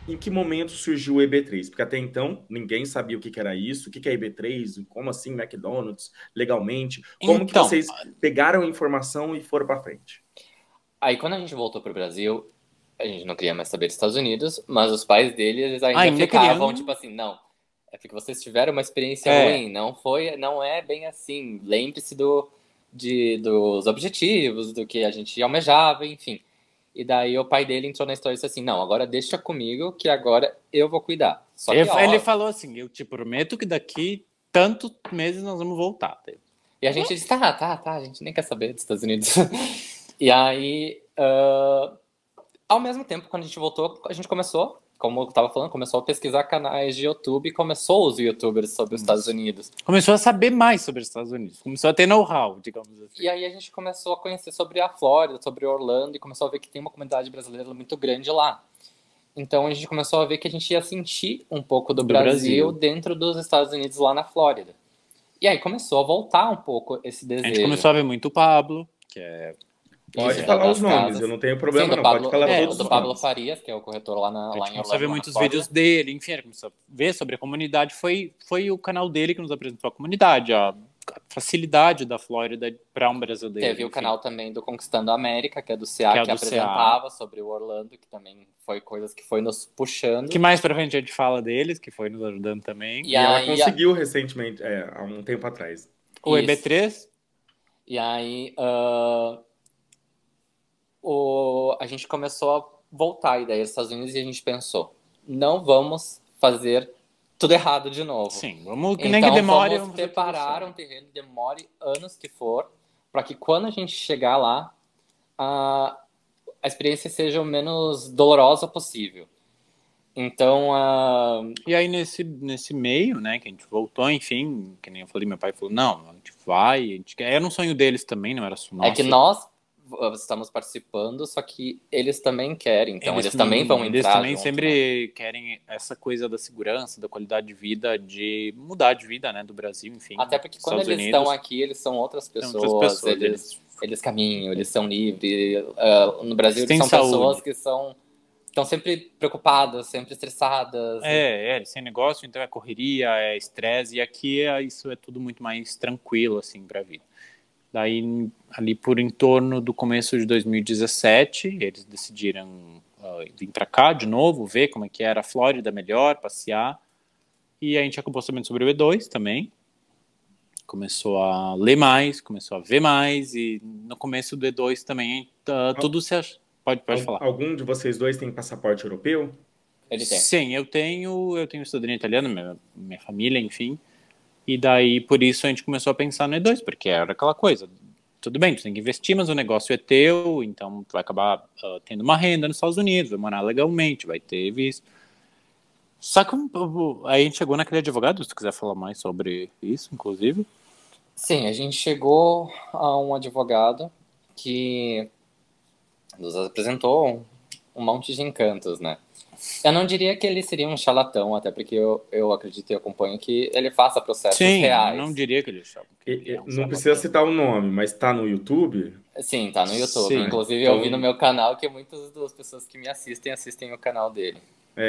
em que momento surgiu o EB3? Porque até então ninguém sabia o que era isso, o que é EB3, como assim McDonald's, legalmente. Como que Então, vocês pegaram a informação e foram para frente? Aí quando a gente voltou pro Brasil, a gente não queria mais saber dos Estados Unidos, mas os pais dele, eles ainda ainda ficavam, tipo queriam. assim, não, é porque vocês tiveram uma experiência É, ruim, não é bem assim. Lembre-se dos objetivos, do que a gente almejava, enfim. E daí o pai dele entrou na história e disse assim, não, agora deixa comigo que agora eu vou cuidar. Só que, ele ó, falou assim: eu te prometo que daqui tantos meses nós vamos voltar. e a gente disse, tá, a gente nem quer saber dos Estados Unidos. E aí, ao mesmo tempo, quando a gente voltou, a gente começou, como eu tava falando, começou a pesquisar canais de YouTube e começou os youtubers sobre os Estados Unidos. Começou a saber mais sobre os Estados Unidos, começou a ter know-how, digamos assim. E aí a gente começou a conhecer sobre a Flórida, sobre Orlando, e começou a ver que tem uma comunidade brasileira muito grande lá. Então a gente começou a ver que a gente ia sentir um pouco do Brasil dentro dos Estados Unidos lá na Flórida. E aí começou a voltar um pouco esse A gente desejo. começou a ver muito o Pablo, que é Pode Isso, falar das os nomes, casas. eu não tenho Sim, problema não, pode falar todos do os Pablo nomes. Farias, que é o corretor lá, a lá gente em começou a ver Orlando, na muitos Flórida. vídeos dele, enfim, a gente começou a ver sobre a comunidade. Foi o canal dele que nos apresentou a comunidade, a facilidade da Flórida para um brasileiro. Teve o enfim. canal também do Conquistando a América, que é do CA, que do apresentava sobre o Orlando, que também foi coisas que foi nos puxando. Que mais pra frente a gente fala deles, que foi nos ajudando também. E ela conseguiu recentemente, há um tempo atrás. O EB3. E aí a gente começou a voltar a ideia dos Estados Unidos e a gente pensou, não vamos fazer tudo errado de novo. Sim, vamos que Então, nem que demore. vamos preparar um terreno, demore anos que for, para que quando a gente chegar lá, a experiência seja o menos dolorosa possível. Então, E aí, nesse meio, né, que a gente voltou, enfim, que nem eu falei, meu pai falou, não, a gente vai, a gente quer. Era um sonho deles também, não era só nosso. é que nós estamos participando, só que eles também querem, então eles também vão entrar. Eles também junto, sempre querem essa coisa da segurança, da qualidade de vida, de mudar de vida, né, do Brasil, enfim. Até porque quando eles estão aqui, eles são outras pessoas, eles caminham, eles são livres. No Brasil, eles são pessoas que estão sempre preocupadas, sempre estressadas. Sem negócio, então é correria, é estresse, e aqui isso é tudo muito mais tranquilo, assim, pra vida. Daí, ali por em torno do começo de 2017, eles decidiram vir pra cá de novo, ver como é que era a Flórida melhor, passear, e a gente acabou sabendo sobre o E2 também, começou a ler mais, começou a ver mais, e no começo do E2 também, tudo se acha... Pode falar. Algum de vocês dois tem passaporte europeu? Ele tem. Sim, eu tenho cidadania italiana, minha família, enfim. E daí, por isso, a gente começou a pensar no E2, porque era aquela coisa. Tudo bem, tu tem que investir, mas o negócio é teu, então tu vai acabar tendo uma renda nos Estados Unidos, vai morar legalmente, vai ter visto. Só que aí a gente chegou naquele advogado, se tu quiser falar mais sobre isso, inclusive. Sim, a gente chegou a um advogado que nos apresentou um monte de encantos, né? Eu não diria que ele seria um charlatão, até porque eu acredito e acompanho que ele faça processos reais. Eu não diria que ele é não precisa citar o nome, mas tá no YouTube? Sim, tá no YouTube. Sim. Inclusive, eu vi no meu canal que muitas das pessoas que me assistem o canal dele.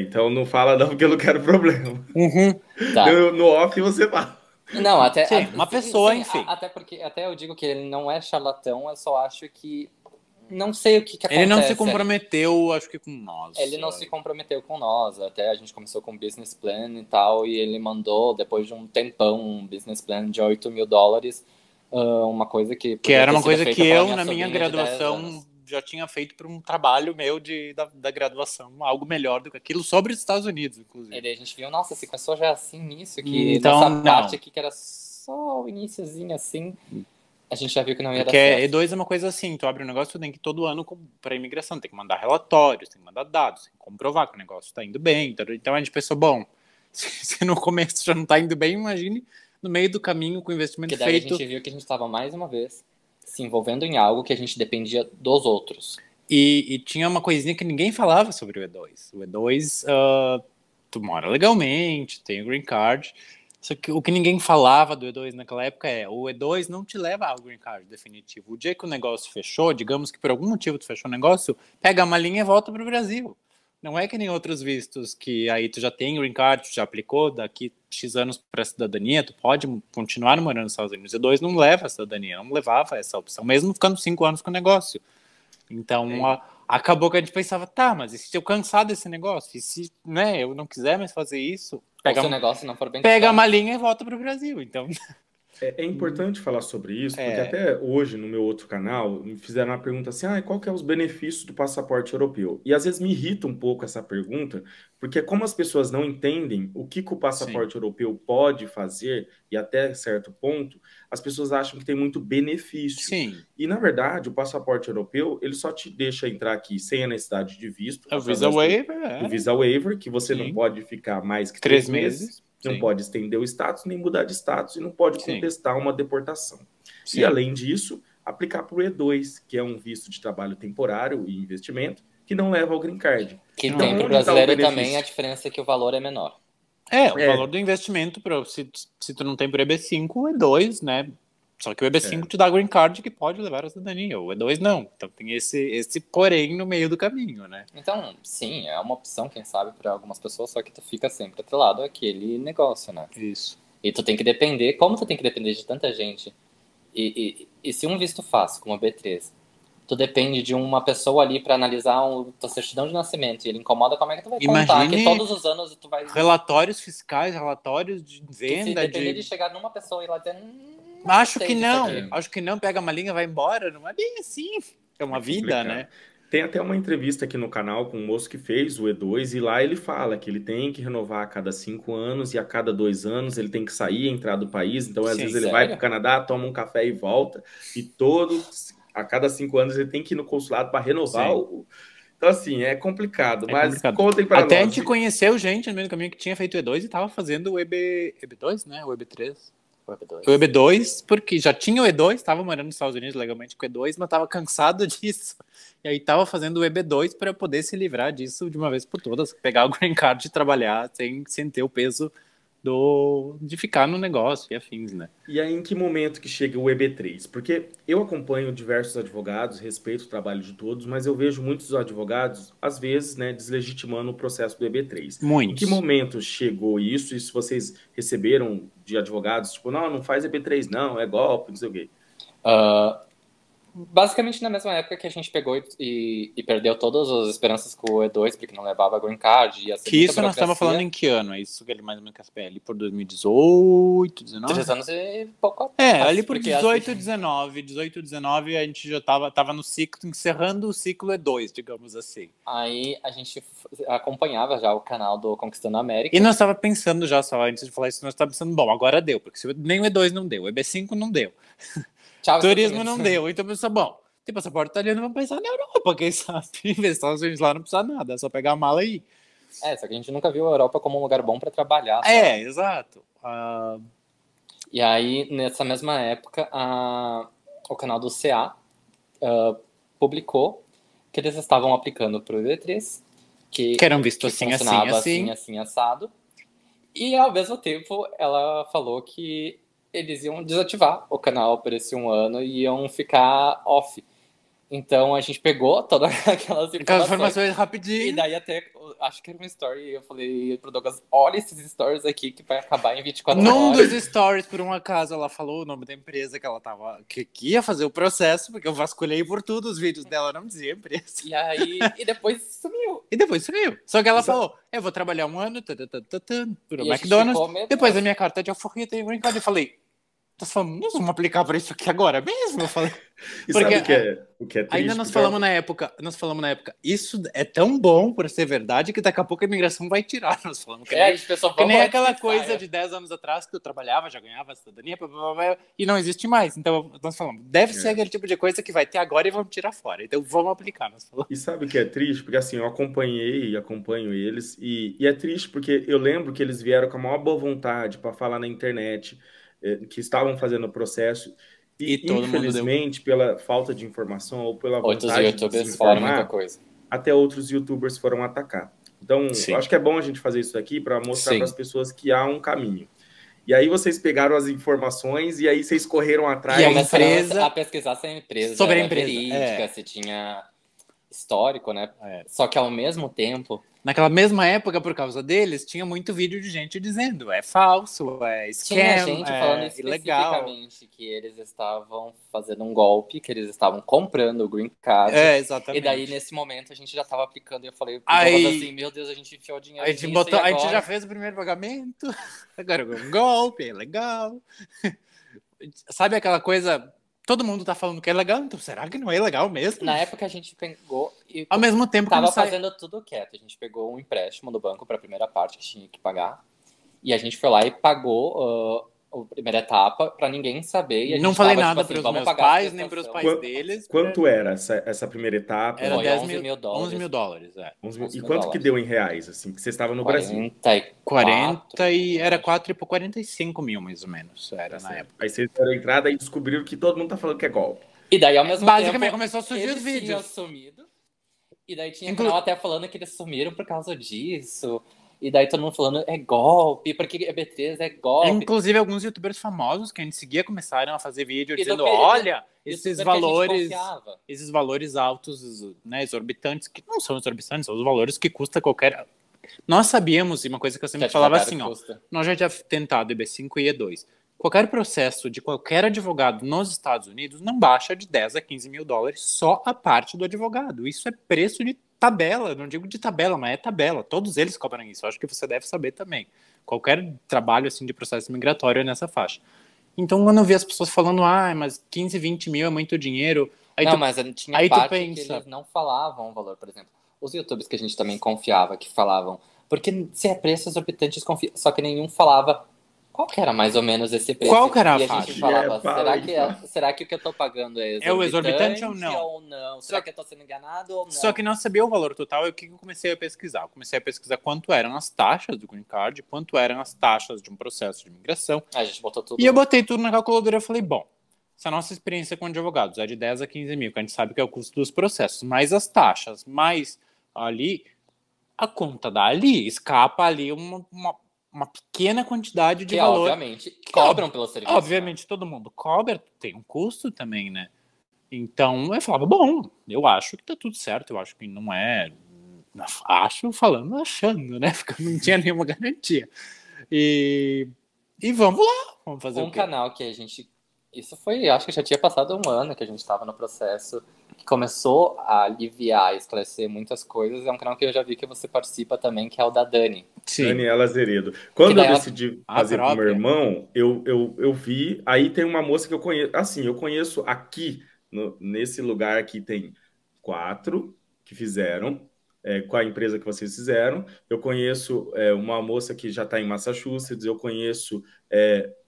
Então não fala não, porque eu não quero problema. Tá. No off você fala. Não, até... Sim, uma pessoa, enfim. Até eu digo que ele não é charlatão, eu só acho que... Não sei o que acontece. Ele não se comprometeu, acho que com nós. Ele não se comprometeu com nós. Até a gente começou com um business plan e tal, e ele mandou, depois de um tempão, um business plan de $8 mil, uma coisa que era uma coisa que eu, na minha graduação, já tinha feito para um trabalho meu da graduação, algo melhor do que aquilo, sobre os Estados Unidos, inclusive. E daí a gente viu, nossa, se começou já assim nisso, que nessa parte aqui que era só o iniciozinho assim... A gente já viu que não ia dar certo. Porque E2 é uma coisa assim, tu abre um negócio, tu tem que ir todo ano para imigração, tem que mandar relatórios, tem que mandar dados, tem que comprovar que o negócio está indo bem. Então a gente pensou, bom, se no começo já não está indo bem, imagine no meio do caminho com o investimento feito. Porque daí a gente viu que a gente estava mais uma vez se envolvendo em algo que a gente dependia dos outros. E tinha uma coisinha que ninguém falava sobre o E2. O E2, tu mora legalmente, tem o green card. Só que o que ninguém falava do E2 naquela época o E2 não te leva ao green card definitivo. O dia que o negócio fechou, digamos que por algum motivo tu fechou o negócio, pega a malinha e volta pro Brasil. Não é que nem outros vistos que aí tu já tem green card, tu já aplicou, daqui X anos para a cidadania, tu pode continuar morando nos Estados Unidos. E2 não leva a cidadania, não levava essa opção, mesmo ficando 5 anos com o negócio. Então, acabou que a gente pensava, tá, mas e se eu cansar desse negócio? E se, né, eu não quiser mais fazer isso, se o negócio não for bem pega a malinha e volta pro Brasil. Então, É importante falar sobre isso, porque até hoje, no meu outro canal, me fizeram uma pergunta assim, qual que é os benefícios do passaporte europeu? E às vezes me irrita um pouco essa pergunta, porque como as pessoas não entendem o que o passaporte europeu pode fazer, e até certo ponto, as pessoas acham que tem muito benefício. sim. E, na verdade, o passaporte europeu, ele só te deixa entrar aqui sem a necessidade de visto. O Visa Waiver, o Visa Waiver, que você não pode ficar mais que 3 meses. Não pode estender o status, nem mudar de status e não pode contestar uma deportação. Sim. E, além disso, aplicar para o E2, que é um visto de trabalho temporário e investimento, que não leva ao green card. Que então, tem para o brasileiro também a diferença é que o valor é menor. O valor do investimento, se tu não tem para o EB5, o E2, né? Só que o EB5 te dá green card que pode levar a cidadania, o E2 não. Então tem esse porém no meio do caminho, né? Então, sim, é uma opção, quem sabe, para algumas pessoas, só que tu fica sempre atrelado àquele negócio, né? Isso. E tu tem que depender, como tu tem que depender de tanta gente, e se um visto fácil, como o B3, tu depende de uma pessoa ali para analisar tua certidão de nascimento, e ele incomoda, como é que tu vai contar que todos os anos tu vai... Relatórios fiscais, relatórios de venda... Se depender de chegar numa pessoa e lá dizer... Acho que não, pega a malinha, vai embora, não é bem assim, é uma vida, né? Tem até uma entrevista aqui no canal com um moço que fez o E2 e lá ele fala que ele tem que renovar a cada 5 anos e a cada 2 anos ele tem que sair e entrar do país, então às vezes ele vai para o Canadá, toma um café e volta, e a cada 5 anos ele tem que ir no consulado para renovar Então, assim, é complicado, mas contem para nós. Até a gente conheceu gente no meio do caminho que tinha feito o E2 e estava fazendo o EB2, né? O EB3. O EB2, porque já tinha o E2, estava morando nos Estados Unidos legalmente com o E2, mas estava cansado disso. E aí estava fazendo o EB2 para poder se livrar disso de uma vez por todas, pegar o green card e trabalhar sem ter o peso de ficar no negócio e afins, né? E aí, em que momento que chega o EB3? Porque eu acompanho diversos advogados, respeito o trabalho de todos, mas eu vejo muitos advogados, às vezes, né, deslegitimando o processo do EB3. Muitos. Em que momento chegou isso? E se vocês receberam de advogados, tipo, não faz EB3 não, é golpe, não sei o quê. Basicamente na mesma época que a gente pegou e perdeu todas as esperanças com o E2, porque não levava green card. Que isso nós estamos falando em que ano? É isso que ele mais ou menos quer saber? Ali por 2018, 19? 3 anos e pouco. Ali por 18, 19 a gente já tava no ciclo, encerrando o ciclo E2, digamos assim. Aí a gente acompanhava já o canal do Conquistando a América. E nós estava pensando já, só antes de falar isso, nós estávamos pensando, bom, agora deu, porque nem o E2 não deu, o EB5 não deu. Tchau, turismo não deu, então pensou, bom, tem passaporte italiano, vamos pensar na Europa, quem sabe? Investir nos Unidos lá não precisa nada, é só pegar a mala aí. Só que a gente nunca viu a Europa como um lugar bom para trabalhar. Exato. E aí, nessa mesma época, o canal do CA publicou que eles estavam aplicando para o EB3, que era um visto assim, assado. E, ao mesmo tempo, ela falou que eles iam desativar o canal por esse 1 ano e iam ficar off. Então a gente pegou todas aquelas informações rapidinho. E daí até, acho que era uma story, eu falei pro Douglas, olha esses stories aqui que vai acabar em 24 horas. Num dos stories, por um acaso, ela falou o nome da empresa que ela tava, que ia fazer o processo, porque eu vasculhei por tudo os vídeos dela, não dizia empresa. E aí, depois sumiu. Só que ela falou, eu vou trabalhar 1 ano, por McDonald's, depois a minha carta de alforria tem green card. Eu falei, nós vamos aplicar para isso aqui agora mesmo? Eu falei. E porque sabe o que é triste? Ainda nós falamos na época, isso é tão bom para ser verdade que daqui a pouco a imigração vai tirar. Nós falamos que nem aquela coisa de 10 anos atrás que eu trabalhava, já ganhava a cidadania, e não existe mais. Então nós falamos, deve ser aquele tipo de coisa que vai ter agora e vamos tirar fora. Então vamos aplicar. Nós falamos. E sabe o que é triste? Porque assim, eu acompanhei e acompanho eles, e é triste porque eu lembro que eles vieram com a maior boa vontade para falar na internet, que estavam fazendo o processo. E infelizmente, pela falta de informação ou pela vontade de desinformar, até outros youtubers foram atacar. Então, eu acho que é bom a gente fazer isso aqui para mostrar para as pessoas que há um caminho. E aí vocês pegaram as informações e aí vocês correram atrás. E a empresa a pesquisar se a empresa sobre a era empresa verídica, histórico, né? Só que ao mesmo tempo... Naquela mesma época, por causa deles, tinha muito vídeo de gente dizendo é falso, é scam, tinha gente falando ilegal. especificamente que eles estavam fazendo um golpe, que eles estavam comprando o Green Card. Exatamente. E daí, nesse momento, a gente já estava aplicando e eu falei assim, meu Deus, a gente enfiou dinheiro nisso e agora... A gente já fez o primeiro pagamento, agora é um golpe, é legal. Sabe aquela coisa... Todo mundo tá falando que é legal, então será que não é legal mesmo? Na época a gente pegou e ao mesmo tempo tava fazendo tudo quieto. A gente pegou um empréstimo do banco para a primeira parte que tinha que pagar. E a gente foi lá e pagou a primeira etapa para ninguém saber. E a gente não falei tava, nada tipo, para os meus pais, nem para os pais deles. Quanto era essa primeira etapa? Era foi 11 mil dólares. 11 mil dólares, E quanto que deu em reais, assim, que vocês estavam no Brasil? 40 e era 45 mil, mais ou menos, era na época. Aí vocês deram a entrada e descobriram que todo mundo tá falando que é golpe. E daí, ao mesmo basicamente, tempo, começou a surgir os vídeos. Tinham sumido. E daí tinha canal até falando que eles sumiram por causa disso. E daí todo mundo falando, é golpe, porque EB3 é golpe. Inclusive, alguns youtubers famosos que a gente seguia começaram a fazer vídeo dizendo, olha, esses valores altos, né, exorbitantes, que não são exorbitantes, são os valores que custa qualquer... Nós sabíamos, e uma coisa que eu sempre falava assim, nós já tínhamos tentado EB5 e E2. Qualquer processo de qualquer advogado nos Estados Unidos não baixa de 10 a 15 mil dólares só a parte do advogado. Isso é preço de tabela, não digo de tabela, mas é tabela. Todos eles cobram isso. Eu acho que você deve saber também. Qualquer trabalho assim de processo migratório é nessa faixa. Então, quando eu vi as pessoas falando, mas 15, 20 mil é muito dinheiro... mas tinha parte que eles não falavam o valor, por exemplo. Os youtubers que a gente também confiava, que falavam, porque se é preço exorbitante, só que nenhum falava... Qual que era mais ou menos esse preço? Qual que era a faixa? E a gente falava, será que o que eu tô pagando é o exorbitante ou não? Será que eu tô sendo enganado ou não? Só que não sabia o valor total e o que eu comecei a pesquisar? Eu comecei a pesquisar quanto eram as taxas do Green Card, quanto eram as taxas de um processo de imigração. A gente botou tudo. E eu botei tudo na calculadora e falei, bom, se a nossa experiência com advogados é de 10 a 15 mil, que a gente sabe que é o custo dos processos, mais as taxas, mais ali, a conta dá ali, escapa ali uma pequena quantidade de valor. Obviamente, cobram pelo serviço. Obviamente, né? Todo mundo cobra, tem um custo também, né? Então, eu falava, bom, eu acho que tá tudo certo, eu acho que não é... achando, né? Porque não tinha nenhuma garantia. E vamos lá, vamos fazer o quê? Canal que a gente... Isso foi, acho que já tinha passado um ano que a gente estava no processo, que começou a aliviar e esclarecer muitas coisas. É um canal que eu já vi que você participa também, que é o da Dani. Sim. Daniela Azeredo. Quando eu decidi fazer com meu irmão, eu vi... Aí tem uma moça que eu conheço... Assim, eu conheço aqui, nesse lugar aqui, tem 4 que fizeram, com a empresa que vocês fizeram. Eu conheço uma moça que já está em Massachusetts. Eu conheço...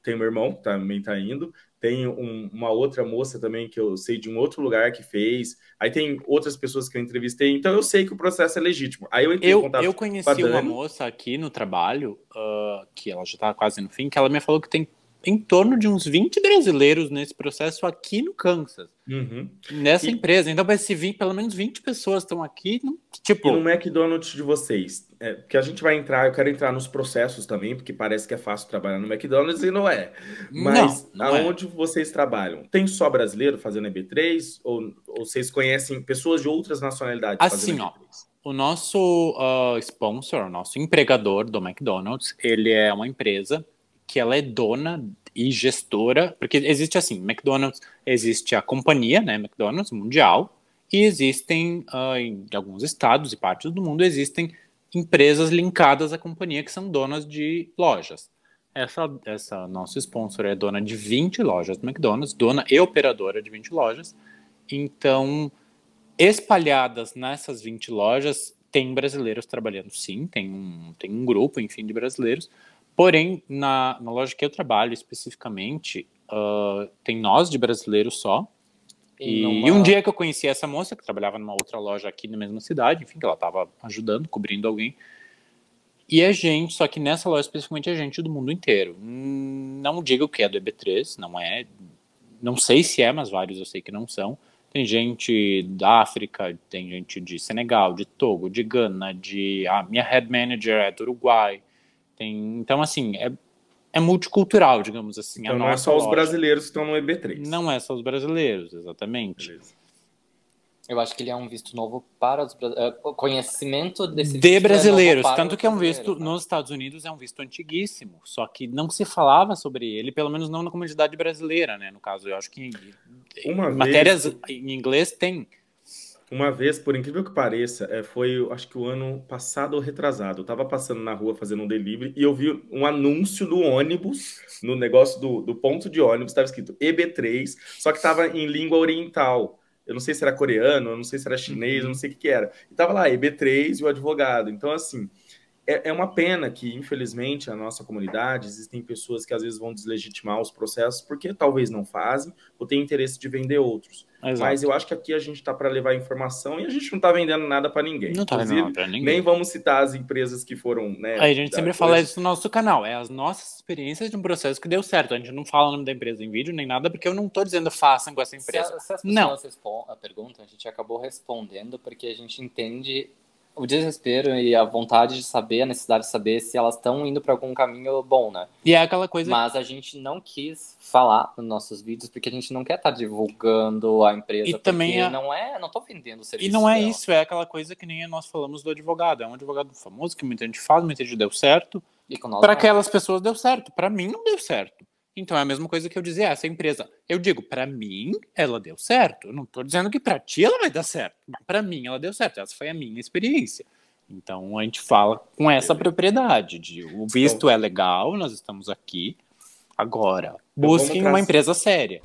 tem meu irmão, que também está indo. Tem uma outra moça também que eu sei de um outro lugar que fez. Aí tem outras pessoas que eu entrevistei. Então eu sei que o processo é legítimo. Aí eu entrei em contato eu conheci uma moça aqui no trabalho, que ela já está quase no fim, que ela me falou que tem em torno de uns 20 brasileiros nesse processo aqui no Kansas. Nessa empresa. Então, pelo menos 20 pessoas estão aqui. Tipo... E no McDonald's de vocês? Porque a gente vai entrar, eu quero entrar nos processos também, porque parece que é fácil trabalhar no McDonald's e não é. Mas não aonde vocês trabalham? Tem só brasileiro fazendo EB3? Ou vocês conhecem pessoas de outras nacionalidades fazendo EB3? O nosso sponsor, o nosso empregador do McDonald's, ele é uma empresa que ela é dona e gestora, porque existe assim, McDonald's, existe a companhia, né, McDonald's mundial, e existem, em alguns estados e partes do mundo, existem empresas linkadas à companhia que são donas de lojas. Essa nossa sponsor é dona de 20 lojas do McDonald's, dona e operadora de 20 lojas. Então, espalhadas nessas 20 lojas, tem brasileiros trabalhando, sim, tem um grupo, enfim, de brasileiros. Porém, na loja que eu trabalho especificamente, tem nós de brasileiros só. E um dia que eu conheci essa moça, que trabalhava numa outra loja aqui na mesma cidade, enfim, que ela estava ajudando, cobrindo alguém. E a gente, só que nessa loja especificamente, é gente do mundo inteiro. Não digo que é do EB3, não é. Não sei se é, mas vários eu sei que não são. Tem gente da África, tem gente de Senegal, de Togo, de Gana, a minha head manager é do Uruguai. Então, assim, é multicultural, digamos assim. Então não é só os brasileiros que estão no EB3. Não é só os brasileiros, exatamente. Beleza. Eu acho que ele é um visto novo para os conhecimento desse de brasileiros, é tanto que é um visto nos Estados Unidos, é um visto antiguíssimo, só que não se falava sobre ele, pelo menos não na comunidade brasileira, né? No caso, eu acho que matérias em inglês tem. Uma vez, por incrível que pareça, foi, acho que o ano passado ou retrasado, eu tava passando na rua fazendo um delivery e eu vi um anúncio no ônibus, no negócio do ponto de ônibus, estava escrito EB3, só que tava em língua oriental. Eu não sei se era coreano, eu não sei se era chinês, eu não sei o que era. E tava lá, EB3 e o advogado. Então, assim, é uma pena que, infelizmente, a nossa comunidade, existem pessoas que às vezes vão deslegitimar os processos porque talvez não fazem ou têm interesse de vender outros. Exato. Mas eu acho que aqui a gente está para levar informação e a gente não está vendendo nada para ninguém. Não está vendendo nada para ninguém. Nem vamos citar as empresas que foram... Né, a gente sempre fala isso no nosso canal. É as nossas experiências de um processo que deu certo. A gente não fala o nome da empresa em vídeo nem nada, porque eu não estou dizendo façam com essa empresa. Se as pessoas perguntam, a gente acabou respondendo porque a gente entende o desespero e a vontade de saber, a necessidade de saber se elas estão indo para algum caminho bom, né? E é aquela coisa... Mas a gente não quis falar nos nossos vídeos porque a gente não quer estar divulgando a empresa, e porque também não tô vendendo o serviço E não é dela. isso, é aquela coisa que nem nós falamos do advogado. É um advogado famoso que muita gente faz, muita gente deu certo. Para aquelas pessoas deu certo, para mim não deu certo. Então é a mesma coisa que eu dizer, essa empresa. Eu digo, para mim, ela deu certo. Eu não tô dizendo que para ti ela vai dar certo. Para mim, ela deu certo. Essa foi a minha experiência. Então a gente fala com essa propriedade de o visto é legal, nós estamos aqui. Agora, busquem uma empresa séria.